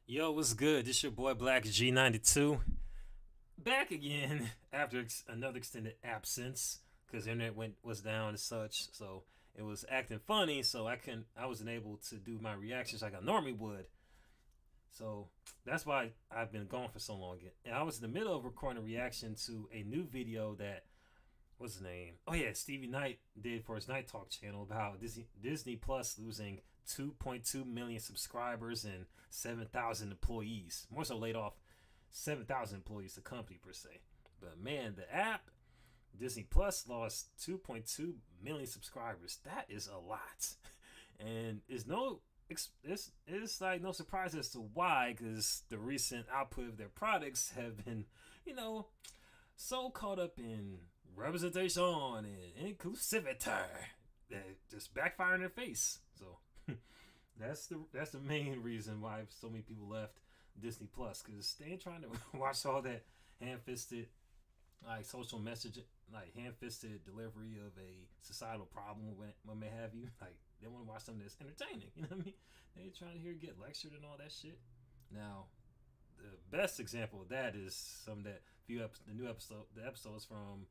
Yo, what's good? This your boy Black G92 back again after another extended absence because internet was down and such. So it was acting funny, so I wasn't able to do my reactions like I normally would. So that's why I've been gone for so long. And I was in the middle of recording a reaction to a new video that what's his name? Oh yeah, Stevie Knight did for his Night Talk channel about Disney Plus losing 2.2 million subscribers and 7,000 employees. More so laid off 7,000 employees, the company per se. But man, the app Disney Plus lost 2.2 million subscribers. That is a lot, and it's like no surprise as to why, because the recent output of their products have been, you know, so caught up in representation and inclusivity that just backfire in their face. So that's the main reason why so many people left Disney Plus, because they ain't trying to watch all that ham-fisted like social message, like ham-fisted delivery of a societal problem when may have you. Like they want to watch something that's entertaining. You know what I mean? They ain't trying to hear get lectured and all that shit. Now the best example of that is the new episode, the episodes from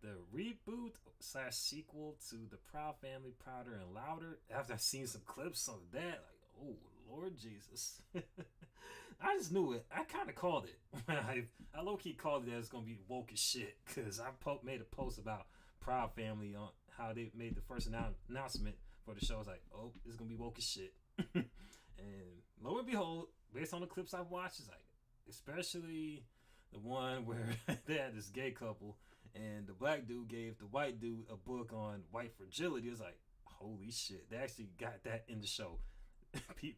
the reboot slash sequel to the Proud Family, Prouder and Louder. After I've seen some clips of that, like, oh Lord Jesus, I just knew it. I kind of called it. I low key called it that it's gonna be woke as shit because made a post about Proud Family on how they made the first announcement for the show. I was like, oh, it's gonna be woke as shit. And lo and behold, based on the clips I've watched, it's like, especially the one where they had this gay couple and the black dude gave the white dude a book on white fragility. It's like, holy shit, they actually got that in the show.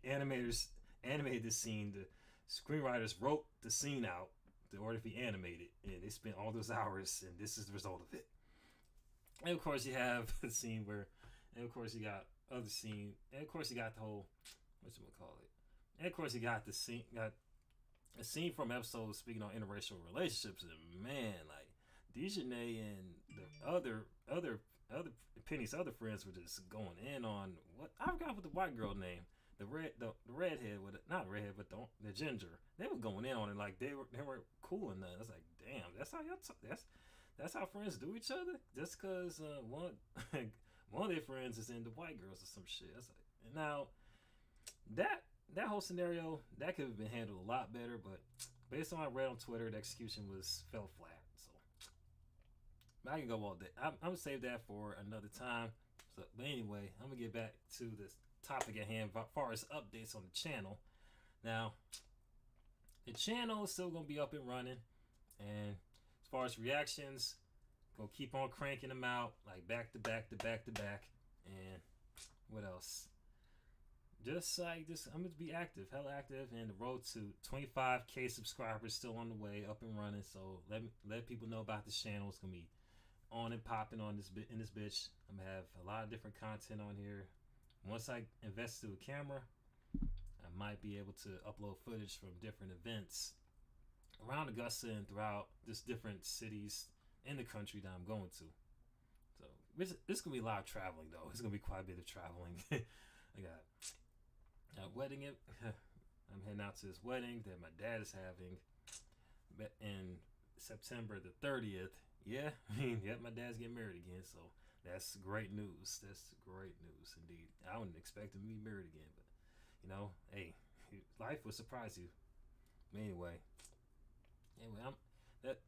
Animators animated this scene. The screenwriters wrote the scene out in order to be animated, and they spent all those hours, and this is the result of it. And of course, you have the scene where, and of course, you got other scene, and of course, you got the whole, what's gonna call it, and of course, you got a scene from episodes speaking on interracial relationships, and man, like Dejanay and the other Penny's other friends were just going in on what I forgot what the white girl name, the redhead with it, not redhead but the ginger. They were going in on it like they were cool and that. I was like, damn, that's how that's how friends do each other. Just because one of their friends is into white girls or some shit. That's like now that that whole scenario that could have been handled a lot better, but based on what I read on Twitter, the execution was fell flat. So I can go all day. I'm gonna save that for another time. So, but anyway, I'm gonna get back to this topic at hand as far as updates on the channel. Now, the channel is still gonna be up and running, and as far as reactions, gonna keep on cranking them out like back to back to back to back. And what else? Just like this, I'm gonna be active, hella active, and the road to 25K subscribers still on the way, up and running. So let people know about this channel. It's gonna be on and popping on this bit in this bitch. I'm gonna have a lot of different content on here. Once I invest into a camera, I might be able to upload footage from different events around Augusta and throughout just different cities in the country that I'm going to. So this gonna be a lot of traveling though. It's gonna be quite a bit of traveling. I got a wedding. I'm heading out to this wedding that my dad is having in September the 30th. Yeah, I mean, yeah, my dad's getting married again, so that's great news. That's great news indeed. I wouldn't expect him to be married again, but hey, life will surprise you. Anyway,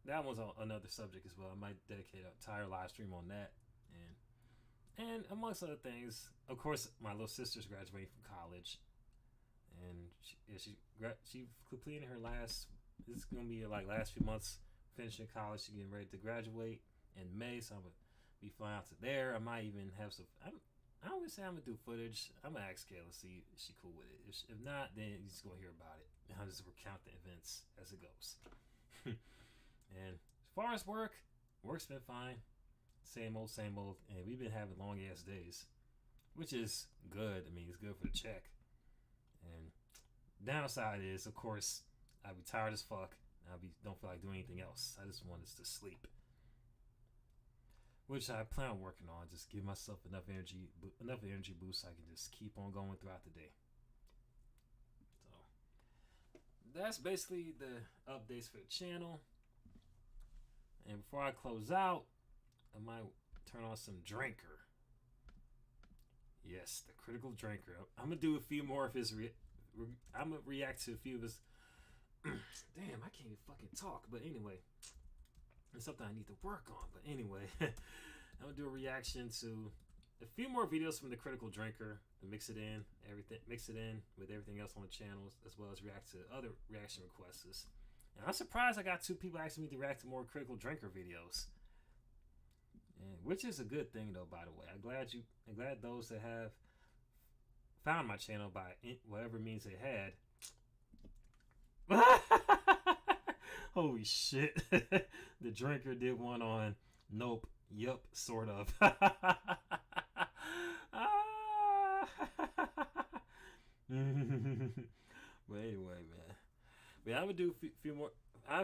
that one's another subject as well. I might dedicate an entire live stream on that, and amongst other things, of course, my little sister's graduating from college, and she completed her last. This is gonna be like last few months finishing college. She's getting ready to graduate in May, so I'm gonna be flying out to there. I might even have some. I always say I'm gonna do footage. I'm gonna ask Kayla, see if she cool with it. If not, then you're just gonna hear about it. I'll just recount the events as it goes. And as far as work's been fine. Same old, same old. And we've been having long ass days, which is good. I mean, it's good for the check. And downside is, of course, I'll be tired as fuck. Don't feel like doing anything else. I just want us to sleep, which I plan on working on. Just give myself enough energy boost so I can just keep on going throughout the day. So that's basically the updates for the channel. And before I close out, I might turn on some Drinker. Yes, the Critical Drinker. I'm gonna do a few more of his. I'm gonna react to a few of his. Damn, I can't even fucking talk. But anyway, it's something I need to work on. But anyway, I'm gonna do a reaction to a few more videos from the Critical Drinker and mix it in with everything else on the channel, as well as react to other reaction requests. And I'm surprised I got 2 people asking me to react to more Critical Drinker videos, which is a good thing though. By the way, I'm glad those that have found my channel by whatever means they had. Holy shit! The Drinker did one on Nope. Yup, sort of. But anyway, man. But I'm gonna do a few more. Here I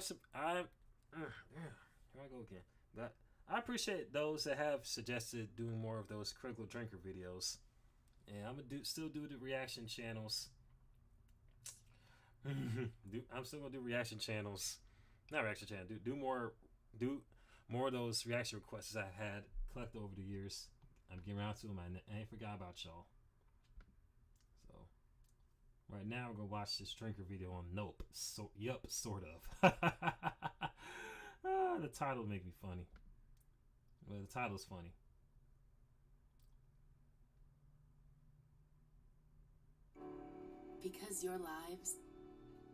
go again. But I appreciate those that have suggested doing more of those Critical Drinker videos, and I'm gonna still do the reaction channels. I'm still gonna do reaction channels, not reaction channel. Do more of those reaction requests I've had collected over the years. I'm getting around to them. I ain't forgot about y'all. So right now we're gonna watch this Drinker video on Nope. Yup, sort of. The title make me funny. Well, the title's funny. Because your lives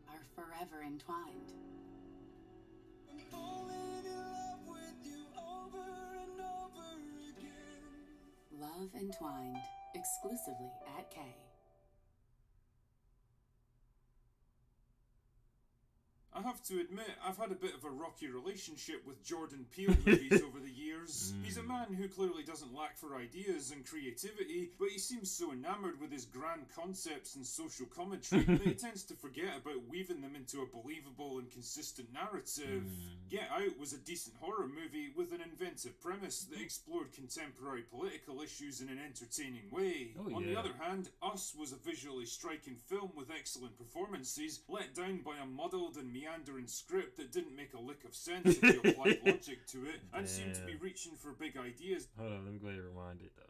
are forever entwined. I'm falling in love with you over and over again. Love Entwined, exclusively at K. I have to admit, I've had a bit of a rocky relationship with Jordan Peele movies over the years. He's a man who clearly doesn't lack for ideas and creativity, but he seems so enamoured with his grand concepts and social commentary that he tends to forget about weaving them into a believable and consistent narrative. Get Out was a decent horror movie with an inventive premise that explored contemporary political issues in an entertaining way. On the other hand, Us was a visually striking film with excellent performances, let down by a muddled and meandering script that didn't make a lick of sense if you applied logic to it, and seemed to be reaching for big ideas. Hold on, let me go ahead and rewind it though.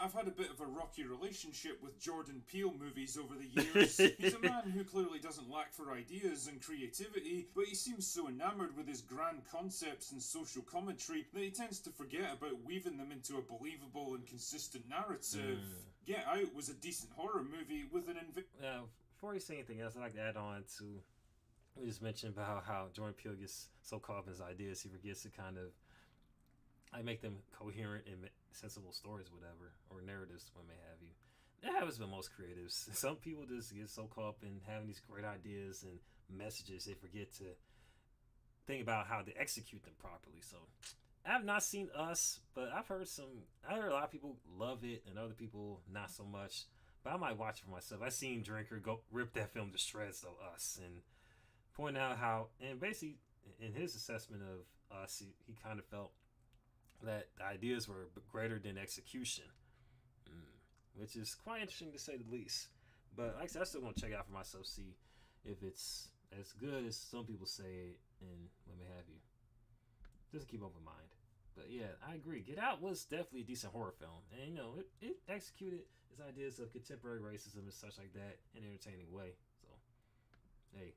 I've had a bit of a rocky relationship with Jordan Peele movies over the years. He's a man who clearly doesn't lack for ideas and creativity, but he seems so enamoured with his grand concepts and social commentary that he tends to forget about weaving them into a believable and consistent narrative. Get Out was a decent horror movie with an before you say anything else, I'd like to add on to we just mentioned about how Jordan Peele gets so caught up in his ideas, he forgets to kind of make them coherent and sensible stories, whatever, or narratives, what may have you. That happens with most creatives. Some people just get so caught up in having these great ideas and messages, they forget to think about how to execute them properly. So I have not seen Us, but I heard a lot of people love it and other people not so much. But I might watch it for myself. I seen Drinker go rip that film to shreds, though, Us, and point out how, and basically in his assessment of Us, he kind of felt that the ideas were greater than execution, which is quite interesting to say the least. But like I said, I still want to check it out for myself, see if it's as good as some people say and what may have you. Just keep open mind. But yeah, I agree. Get Out was definitely a decent horror film, and you know it executed its ideas of contemporary racism and such like that in an entertaining way. So, hey,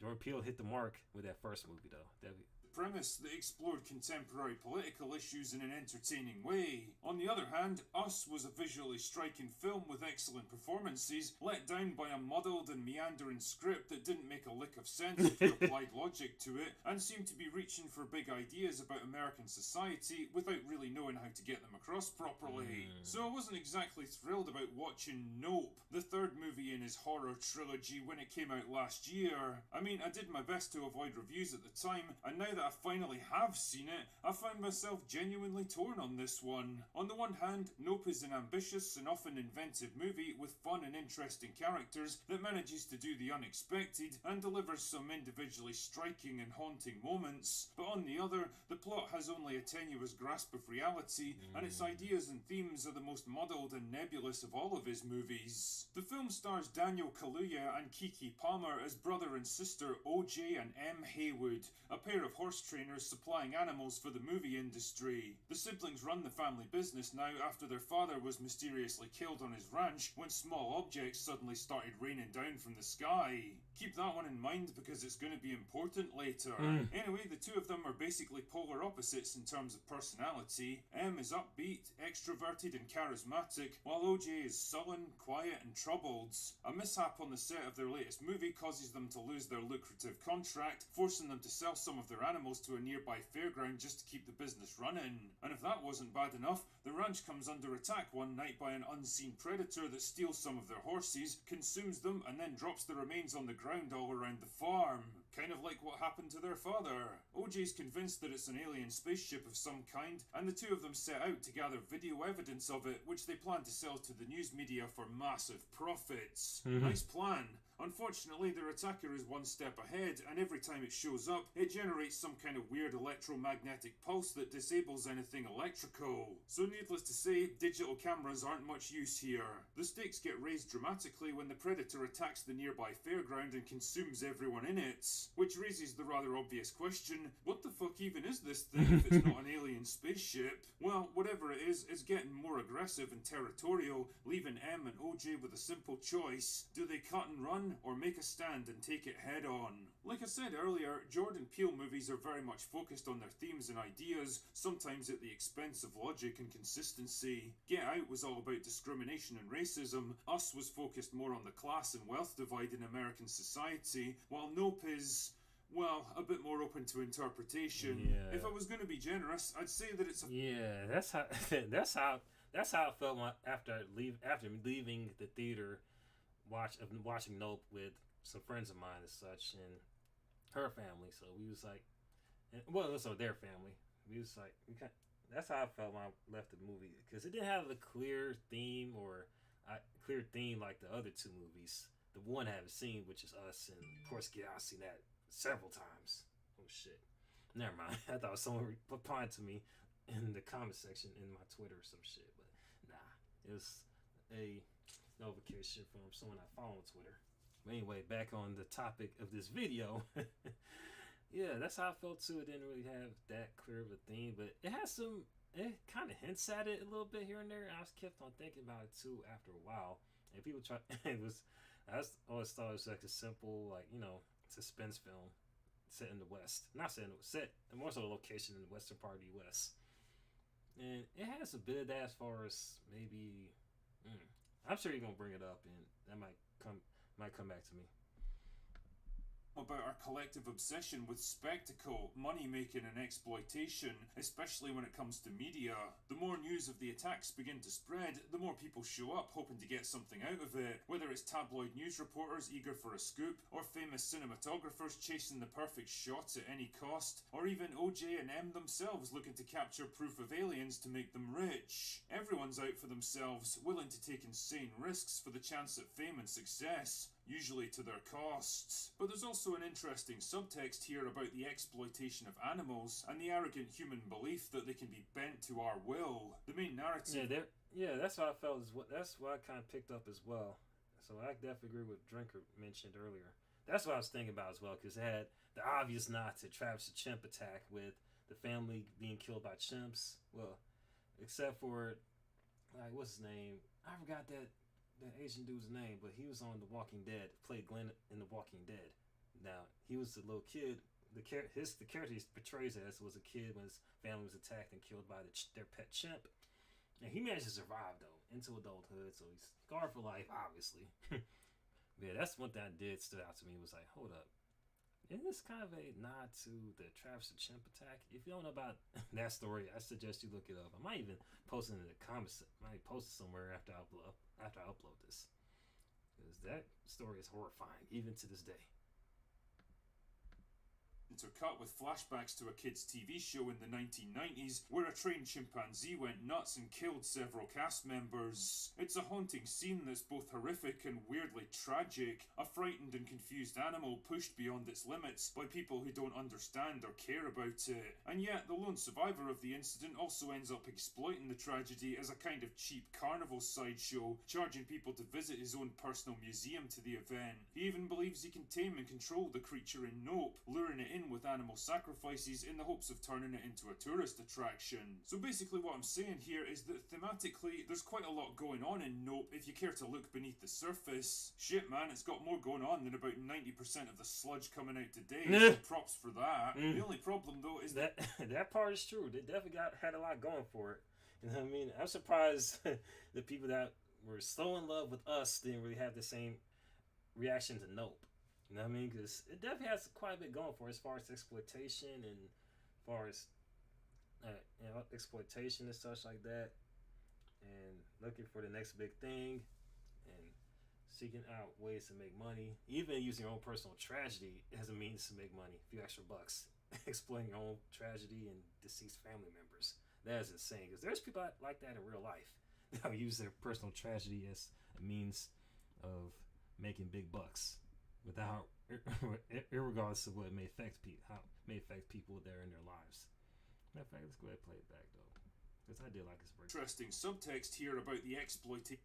Jordan Peele hit the mark with that first movie, though. Definitely. Premise that explored contemporary political issues in an entertaining way. On the other hand, Us was a visually striking film with excellent performances, let down by a muddled and meandering script that didn't make a lick of sense if you applied logic to it, and seemed to be reaching for big ideas about American society without really knowing how to get them across properly. So I wasn't exactly thrilled about watching Nope, the third movie in his horror trilogy, when it came out last year. I mean, I did my best to avoid reviews at the time, and now that I finally have seen it, I found myself genuinely torn on this one. On the one hand, Nope is an ambitious and often inventive movie with fun and interesting characters that manages to do the unexpected and delivers some individually striking and haunting moments, but on the other, the plot has only a tenuous grasp of reality, and its ideas and themes are the most muddled and nebulous of all of his movies. The film stars Daniel Kaluuya and Keke Palmer as brother and sister OJ and M. Haywood, a pair of horse trainers supplying animals for the movie industry. The siblings run the family business now after their father was mysteriously killed on his ranch when small objects suddenly started raining down from the sky. Keep that one in mind because it's going to be important later. Anyway, the two of them are basically polar opposites in terms of personality. M is upbeat, extroverted and charismatic, while OJ is sullen, quiet and troubled. A mishap on the set of their latest movie causes them to lose their lucrative contract, forcing them to sell some of their animals to a nearby fairground just to keep the business running. And if that wasn't bad enough, the ranch comes under attack one night by an unseen predator that steals some of their horses, consumes them and then drops the remains on the ground all around the farm. Kind of like what happened to their father. OJ's convinced that it's an alien spaceship of some kind, and the two of them set out to gather video evidence of it, which they plan to sell to the news media for massive profits. Nice plan. Unfortunately, their attacker is one step ahead, and every time it shows up, it generates some kind of weird electromagnetic pulse that disables anything electrical. So needless to say, digital cameras aren't much use here. The stakes get raised dramatically when the predator attacks the nearby fairground and consumes everyone in it. Which raises the rather obvious question, what the fuck even is this thing if it's not an alien spaceship? Well, whatever it is, it's getting more aggressive and territorial, leaving M and OJ with a simple choice. Do they cut and run, or make a stand and take it head on? Like I said earlier, Jordan Peele movies are very much focused on their themes and ideas, sometimes at the expense of logic and consistency. Get Out was all about discrimination and racism, Us was focused more on the class and wealth divide in American society, while Nope is, well, a bit more open to interpretation. Yeah. If I was going to be generous, I'd say that it's a... Yeah, that's how that's how I felt after leaving the theater, watching Nope with some friends of mine and such, and her family. So we was like, well, also their family. We was like, that's how I felt when I left the movie, because it didn't have a clear theme like the other two movies. The one I haven't seen, which is Us, and of course, I've seen that several times. Oh shit. Never mind. I thought someone replied to me in the comment section in my Twitter or some shit, but nah. It was a notification from someone I follow on Twitter. But anyway, back on the topic of this video. Yeah, that's how I felt too. It didn't really have that clear of a theme, but it has some, it kind of hints at it a little bit here and there. I kept on thinking about it too after a while. And people try, I always thought it was like a simple, like, suspense film set in the West. Not set, more so a location in the western part of the US. And it has a bit of that as far as maybe, I'm sure you're going to bring it up and that might come back to me. About our collective obsession with spectacle, money making and exploitation, especially when it comes to media. The more news of the attacks begin to spread, the more people show up hoping to get something out of it, whether it's tabloid news reporters eager for a scoop, or famous cinematographers chasing the perfect shots at any cost, or even OJ and M themselves looking to capture proof of aliens to make them rich. Everyone's out for themselves, willing to take insane risks for the chance at fame and success, usually to their costs. But there's also an interesting subtext here about the exploitation of animals and the arrogant human belief that they can be bent to our will. The main narrative... Yeah, that's what I felt. That's what I kind of picked up as well. So I definitely agree with what Drinker mentioned earlier. That's what I was thinking about as well, because it had the obvious nod to Travis the Chimp attack with the family being killed by chimps. Well, except for, like, what's his name? I forgot that Asian dude's name, but he was on The Walking Dead, played Glenn in The Walking Dead. Now, he was a little kid. The character he portrays as was a kid when his family was attacked and killed by their pet chimp. And he managed to survive, though, into adulthood, so he's scarred for life, obviously. Yeah, that's one thing that did stood out to me, was like, hold up. Isn't this kind of a nod to the Travis the Chimp attack? If you don't know about that story, I suggest you look it up. I might even post it in the comments. I might post it somewhere after I upload this, because that story is horrifying even to this day. intercut with flashbacks to a kids' TV show in the 1990s where a trained chimpanzee went nuts and killed several cast members. It's a haunting scene that's both horrific and weirdly tragic, a frightened and confused animal pushed beyond its limits by people who don't understand or care about it. And yet, the lone survivor of the incident also ends up exploiting the tragedy as a kind of cheap carnival sideshow, charging people to visit his own personal museum to the event. He even believes he can tame and control the creature in Nope, luring it in with animal sacrifices in the hopes of turning it into a tourist attraction. So basically what I'm saying here is that thematically there's quite a lot going on in Nope if you care to look beneath the surface. Shit man, it's got more going on than about 90% of the sludge coming out today, so props for that. The only problem though is that that part is true. They definitely had a lot going for it. You know what I mean? I'm surprised the people that were so in love with Us didn't really have the same reaction to Nope. You know what I mean? Because it definitely has quite a bit going for it as far as exploitation and as far as exploitation and such like that, and looking for the next big thing, and seeking out ways to make money, even using your own personal tragedy as a means to make money, a few extra bucks, exploiting your own tragedy and deceased family members. That is insane, because there's people like that in real life that use their personal tragedy as a means of making big bucks, without, irregardless of what it may affect people, how it may affect people there in their lives. Matter of fact, let's go ahead and play it back though, because I did like this break. Interesting subtext here about the exploitation.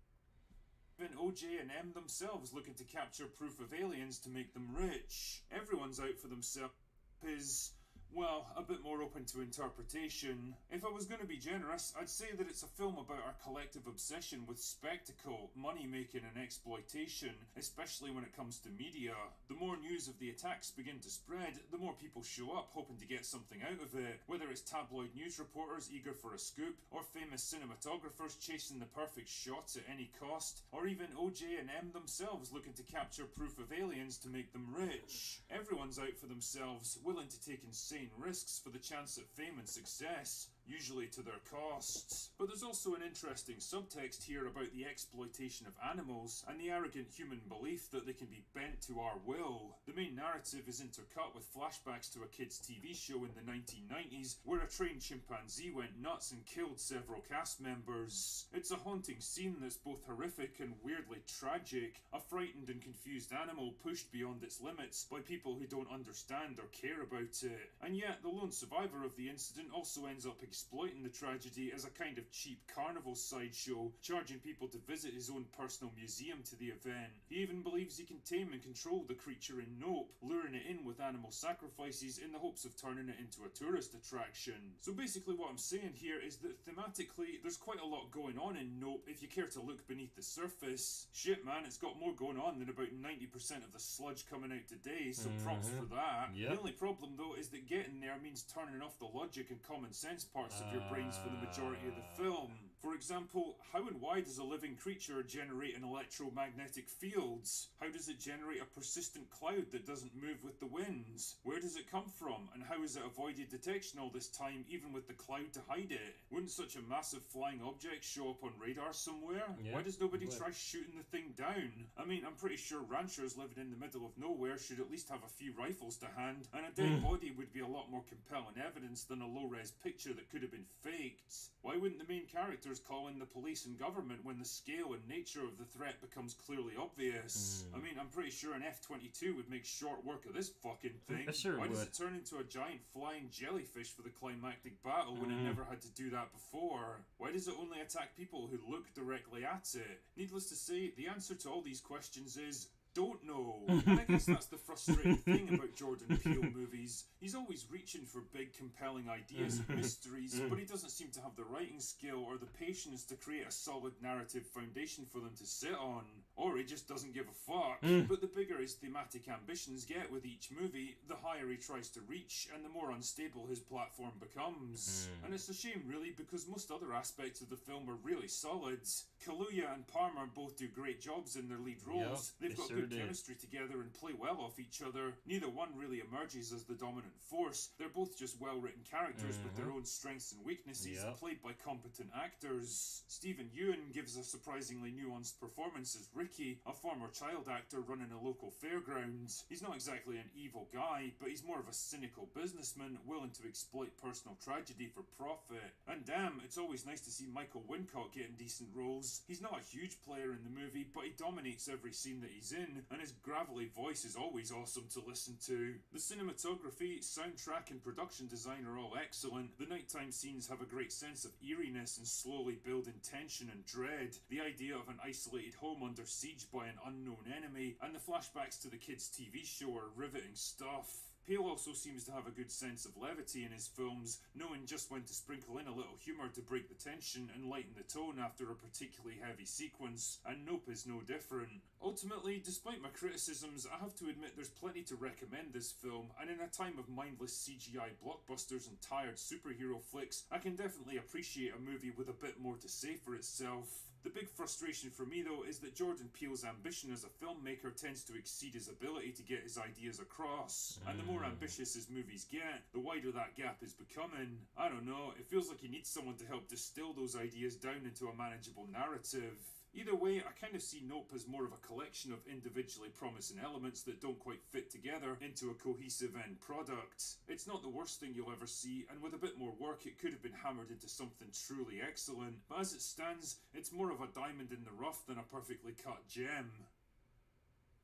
Even OJ and M themselves looking to capture proof of aliens to make them rich. Everyone's out for themselves is, well, a bit more open to interpretation. If I was going to be generous, I'd say that it's a film about our collective obsession with spectacle, money-making and exploitation, especially when it comes to media. The more news of the attacks begin to spread, the more people show up hoping to get something out of it, whether it's tabloid news reporters eager for a scoop, or famous cinematographers chasing the perfect shots at any cost, or even OJ and M themselves looking to capture proof of aliens to make them rich. Everyone's out for themselves, willing to take insane risks for the chance at fame and success, usually to their costs. But there's also an interesting subtext here about the exploitation of animals and the arrogant human belief that they can be bent to our will. The main narrative is intercut with flashbacks to a kids' TV show in the 1990s where a trained chimpanzee went nuts and killed several cast members. It's a haunting scene that's both horrific and weirdly tragic, a frightened and confused animal pushed beyond its limits by people who don't understand or care about it. And yet, the lone survivor of the incident also ends up exploiting the tragedy as a kind of cheap carnival sideshow, charging people to visit his own personal museum to the event. He even believes he can tame and control the creature in Nope, luring it in with animal sacrifices in the hopes of turning it into a tourist attraction. So basically what I'm saying here is that thematically, there's quite a lot going on in Nope if you care to look beneath the surface. Shit man, it's got more going on than about 90% of the sludge coming out today, so props for that. The only problem though is that getting there means turning off the logic and common sense parts of your brains for the majority of the film. For example, how and why does a living creature generate an electromagnetic fields? How does it generate a persistent cloud that doesn't move with the winds? Where does it come from, and how has it avoided detection all this time, even with the cloud to hide it? Wouldn't such a massive flying object show up on radar somewhere? Why does nobody try shooting the thing down? I mean, I'm pretty sure ranchers living in the middle of nowhere should at least have a few rifles to hand, and a dead body would be a lot more compelling evidence than a low-res picture that could have been faked. Why wouldn't the main characters call in the police and government when the scale and nature of the threat becomes clearly obvious? I mean, I'm pretty sure an F-22 would make short work of this fucking thing. Why does it turn into a giant flying jellyfish for the climactic battle when it never had to do that before? Why does it only attack people who look directly at it? Needless to say, the answer to all these questions is don't know. And I guess that's the frustrating thing about Jordan Peele movies. He's always reaching for big, compelling ideas and mysteries, but he doesn't seem to have the writing skill or the patience to create a solid narrative foundation for them to sit on. Or he just doesn't give a fuck. But the bigger his thematic ambitions get with each movie, the higher he tries to reach, and the more unstable his platform becomes. And it's a shame, really, because most other aspects of the film are really solid. Kaluuya and Palmer both do great jobs in their lead roles. They've got good chemistry together and play well off each other. Neither one really emerges as the dominant force. They're both just well-written characters with their own strengths and weaknesses, played by competent actors. Stephen Ewan gives a surprisingly nuanced performance as Ricky, a former child actor running a local fairgrounds. He's not exactly an evil guy, but he's more of a cynical businessman willing to exploit personal tragedy for profit. And damn, it's always nice to see Michael Wincott getting decent roles. He's not a huge player in the movie, but he dominates every scene that he's in, and his gravelly voice is always awesome to listen to. The cinematography, soundtrack and production design are all excellent. The nighttime scenes have a great sense of eeriness and slowly building tension and dread. The idea of an isolated home under siege by an unknown enemy, and the flashbacks to the kids' TV show are riveting stuff. Peele also seems to have a good sense of levity in his films, knowing just when to sprinkle in a little humour to break the tension and lighten the tone after a particularly heavy sequence, and Nope is no different. Ultimately, despite my criticisms, I have to admit there's plenty to recommend this film, and in a time of mindless CGI blockbusters and tired superhero flicks, I can definitely appreciate a movie with a bit more to say for itself. The big frustration for me though is that Jordan Peele's ambition as a filmmaker tends to exceed his ability to get his ideas across, and the more ambitious his movies get, the wider that gap is becoming. I don't know, it feels like he needs someone to help distill those ideas down into a manageable narrative. Either way, I kind of see Nope as more of a collection of individually promising elements that don't quite fit together into a cohesive end product. It's not the worst thing you'll ever see, and with a bit more work it could have been hammered into something truly excellent, but as it stands, it's more of a diamond in the rough than a perfectly cut gem.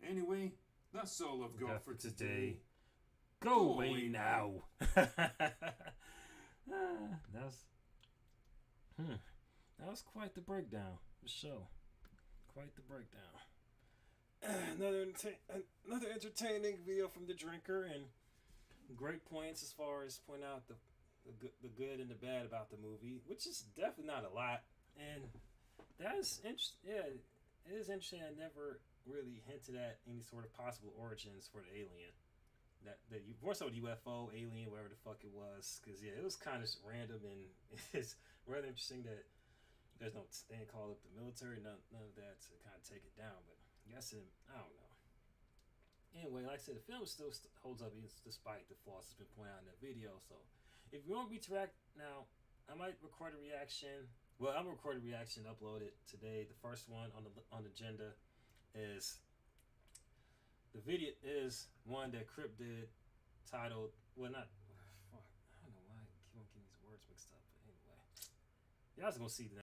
Anyway, that's all I've got for today. Go away now. That was quite the breakdown. The show. Quite the breakdown. Another entertaining video from the drinker, and great points as far as point out the good and the bad about the movie, which is definitely not a lot. And that's interesting. Yeah, it is interesting. I never really hinted at any sort of possible origins for the alien. That you more so the UFO, alien, whatever the fuck it was, because yeah, it was kind of random, and it's rather interesting that there's no thing called up the military, none of that to kind of take it down. But I guess I don't know. Anyway, like I said, the film still holds up despite the flaws that's been pointed out in that video. So if you want me to react now, I might record a reaction. Well, I'm gonna record a reaction, upload it today. The first one on the agenda is the video is one that Crip did, titled I don't know why I keep on getting these words mixed up. But anyway, y'all gonna see the